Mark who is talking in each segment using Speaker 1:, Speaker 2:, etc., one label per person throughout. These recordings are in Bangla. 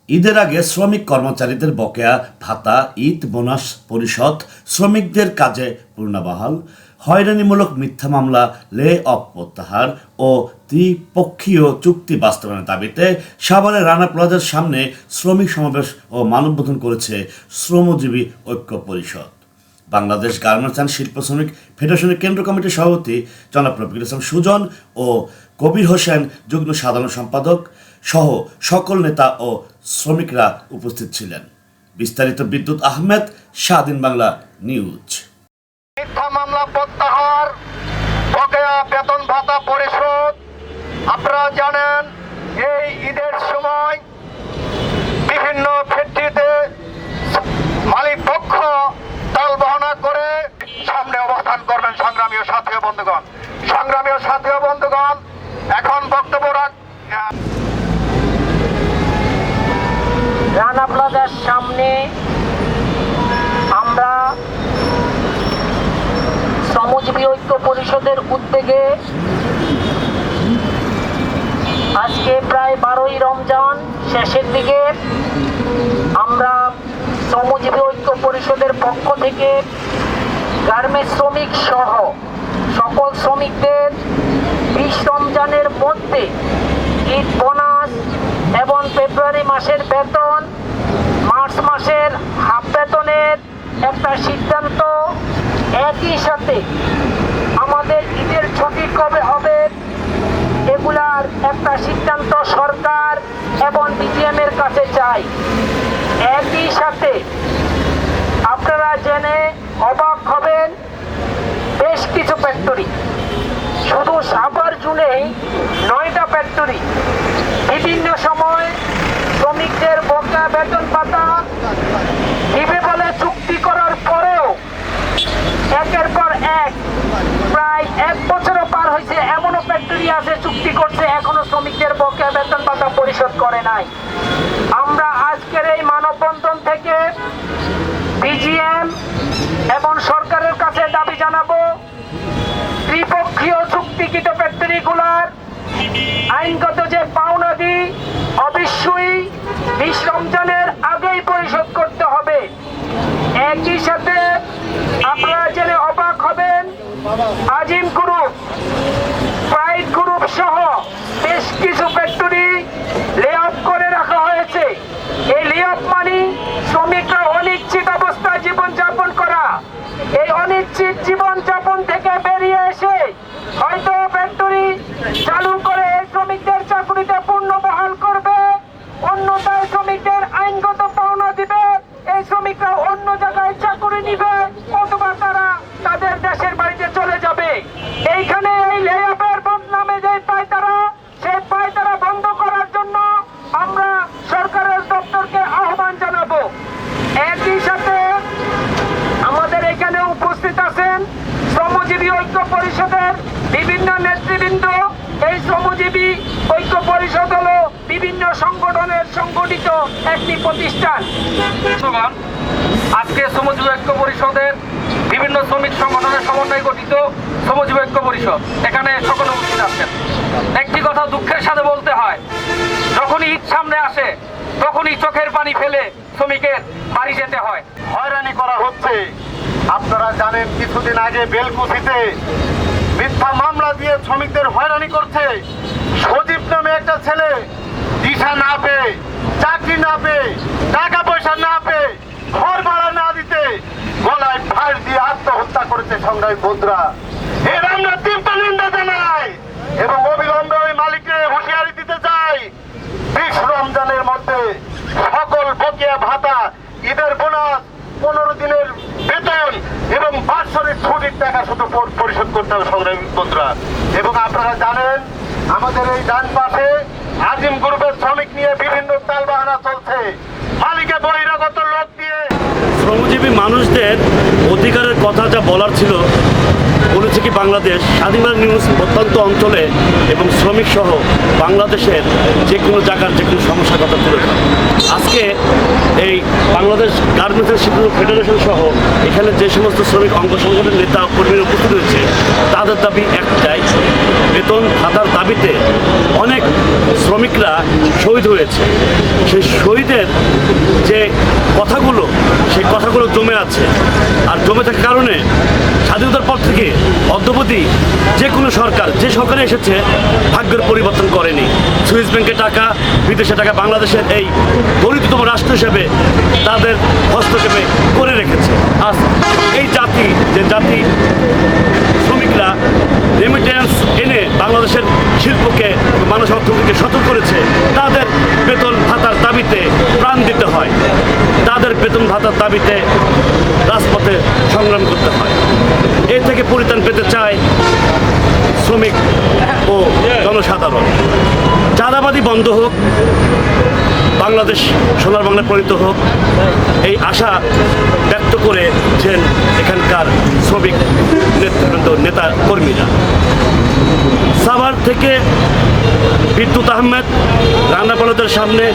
Speaker 1: ঈদের আগে শ্রমিক কর্মচারীদের বকেয়া ভাতা, ঈদ বোনাস পরিশোধ, শ্রমিকদের কাজে পূর্ণবহাল, হয়রানিমূলক মিথ্যা মামলা, লে অফ প্রত্যাহার ও ত্রিপক্ষীয় চুক্তি বাস্তবায়নের দাবিতে সাভারের রানা প্লাজার সামনে শ্রমিক সমাবেশ ও মানববন্ধন করেছে শ্রমজীবী ঐক্য পরিষদ। বাংলাদেশ গার্মেন্টস অ্যান্ড শিল্প শ্রমিক ফেডারেশনের কেন্দ্র কমিটির সভাপতি জনাব রফিকুল ইসলাম সুজন ও কবির হোসেন যুগ্ম সাধারণ সম্পাদক সহ সকল নেতা ও শ্রমিকরা উপস্থিত ছিলেন। বিস্তারিত বিদ্যুৎ আহমেদ, স্বাধীন বাংলা নিউজ।
Speaker 2: মিথ্যা মামলা প্রত্যাহার, বকেয়া বেতন ভাতা পরিশোধ। আপনারা জানেন এই ঈদের সময় বিভিন্ন ফ্যাক্টরিতে মালিক পক্ষ দল বহনা করে সামনে অবস্থান করবেন। সংগ্রামী সাথী বন্ধুগণ, এখন বক্তব্য
Speaker 3: রানা প্লাজার সামনে আমরা শ্রমজীবী ঐক্য পরিষদের উদ্যোগে আজকে প্রায় 12ই রমজান শেষের দিকে আমরা শ্রমজীবী ঐক্য পরিষদের পক্ষ থেকে গার্মেন্টস শ্রমিক সহ সকল শ্রমিকদের 20 রমজানের মধ্যে ঈদ বোনাস এবং ফেব্রুয়ারি মাসের বেতন, মার্চ মাসের হাফ বেতনের একটা সিদ্ধান্ত, একই সাথে আমাদের ঈদের ছুটি কবে হবে এগুলার একটা সিদ্ধান্ত সরকার এবং বিজিএম এর কাছে চাই। একই সাথে আপনারা জেনে অবাক হবেন, বেশ কিছু ফ্যাক্টরি, শুধু সাভার জুনেই 9টা ফ্যাক্টরি বিভিন্ন সময় শ্রমিকদের বকেয়া বেতন ভাতা দিবে বলে চুক্তি করার পরেও একের পর এক প্রায় 1 বছরও পার হয়েছে, এমনও ফ্যাক্টরি আছে চুক্তি করছে এখনো শ্রমিকদের বকেয়া বেতন ভাতা পরিশোধ করে নাই। আমরা আজকের এই মানববন্ধন থেকে বিজিএম এবং সরকারের কাছে দাবি জানাবো, ত্রিপক্ষীয় চুক্তিকৃত ফ্যাক্টরিগুলার আইনগত যে পাওনাদি অবশ্যই 20 রমজানের আগেই পরিশোধ করতে হবে। একই সাথে আপনারা জেনে অবাক হবেন, আজিম গ্রুপ, প্রাইড গ্রুপ সহ বেশ কিছু ফ্যাক্টরি লে অফ করে রাখা হয়েছে। এই লে অফ মানে শ্রমিকরা অনিশ্চিত অবস্থায় জীবনযাপন করা। এই অনিশ্চিত জীবনযাপন থেকে বেরিয়ে এসে হয়তো ফ্যাক্টরি চালু করে শ্রমিকদের চাকরিতে পূর্ণ বহাল করবে, অন্যথায় শ্রমিকদের আইনগত পাওনা দিবে, এই শ্রমিকরা অন্য জায়গায় চাকরি নিবে অথবা তারা তাদের দেশের বাড়িতে চলে যাবে। এইখানে এই লে অফের বদনামে যে পায়তারা, সেই পায়তারা বন্ধ করার জন্য আমরা সরকারের দপ্তরকে আহ্বান জানাবো। একই সাথে আমাদের এখানে উপস্থিত আছেন শ্রমজীবী ঐক্য পরিষদের বিভিন্ন নেতৃবৃন্দ। এই শ্রমজীবী ঐক্য পরিষদ হলো বিভিন্ন সংগঠনের সংগঠিত একটি প্রতিষ্ঠান।
Speaker 4: আজকে শ্রমজীবী ঐক্য পরিষদের বিভিন্ন শ্রমিক সংগঠনের সমন্বয়ে গঠিত শ্রমজীবী ঐক্য পরিষদ এখানে সকলে উপস্থিত আছেন। একটি কথা দুঃখের সাথে বলতে হয়, যখনই ঈদ সামনে আসে তখনই চোখের পানি ফেলে শ্রমিকের বাড়ি যেতে হয়।
Speaker 2: হয়রানি করা হচ্ছে। আপনারা জানেন কিছুদিন আগে বেলকুচিতে মিথ্যা মামলা দিয়ে শ্রমিকদের হয়রানি করছে। সজীব নামে একটা ছেলে দিশা না পেয়ে, চাকরি না পেয়ে, টাকা পয়সা না পেয়ে, ঘর ভাড়া না দিতে গলায় ফাঁস দিয়ে আত্মহত্যা করেছে। সংগ্রামী বন্ধুরা, এর আমরা তীব্র নিন্দা জানাই এবং অবিলম্বে ওই মালিককে হুঁশিয়ারি দিতে চাই, 20 রমজানের মধ্যে সকল বকেয়া ভাতা, ঈদের বোনাস, 15 দিনের বেতন এবং বাৎসরিক ছুটির টাকা শুধু পরিশোধ করতে হবে। সংগ্রামী বন্ধুরা, এবং আপনারা জানেন আমাদের এই ডান পাশে আজিম গ্রুপের শ্রমিক নিয়ে বিভিন্ন তালবাহানা চলছে। মালিকে বহিরাগত লোক দিয়ে
Speaker 1: শ্রমজীবী মানুষদের অধিকারের কথা যা বলার ছিল বলেছে কি বাংলাদেশ স্বাধীন বাংলা নিউজ প্রত্যন্ত অঞ্চলে এবং শ্রমিক সহ বাংলাদেশের যে কোনো জায়গার যে কোনো সমস্যার কথা তুলে ধরে। আজকে এই বাংলাদেশ গার্মেন্টস শিল্প ফেডারেশন সহ এখানে যে সমস্ত শ্রমিক অঙ্গ সংগঠনের নেতা কর্মীরা উপস্থিত হয়েছে, তাদের দাবি একটাই, বেতন ভাতার দাবিতে অনেক শ্রমিকরা শহীদ হয়েছে। সেই শহীদের যে কথাগুলো, সেই কথাগুলো জমে আছে। আর জমে থাকার কারণে স্বাধীনতার পর থেকে অদ্যবধি যে কোনো সরকার, যে সরকারে এসেছে, ভাগ্যের পরিবর্তন করেনি। সুইস ব্যাংকে টাকা, বিদেশে টাকা বাংলাদেশের এই দরিদ্রতম রাষ্ট্র হিসেবে তাদের হস্তক্ষেপে করে রেখেছে। আজ এই জাতি, যে জাতি শ্রমিকরা রেমিটেন্স এনে বাংলাদেশের শিল্পকে, মানুষ অর্থনীতিকে সচল করেছে, তাদের বেতন ভাতার দাবিতে প্রাণ দিতে হয়, তাদের বেতন ভাতার দাবিতে রাজপথে সংগ্রাম করতে হয়। এর থেকে পরিত্রাণ পেতে চায় শ্রমিক ও জনসাধারণ। চাঁদাবাজি বন্ধ হোক, বাংলাদেশ সোনার বাংলায় পরিণত হোক, এই আশা ব্যক্ত করেছেন এখানকার শ্রমিক নেতৃবৃন্দ, নেতা কর্মীরা। সাভার থেকে বিদ্যুৎ আহমেদ, রান্নাপালদের সামনে,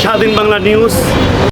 Speaker 1: স্বাধীন বাংলা নিউজ।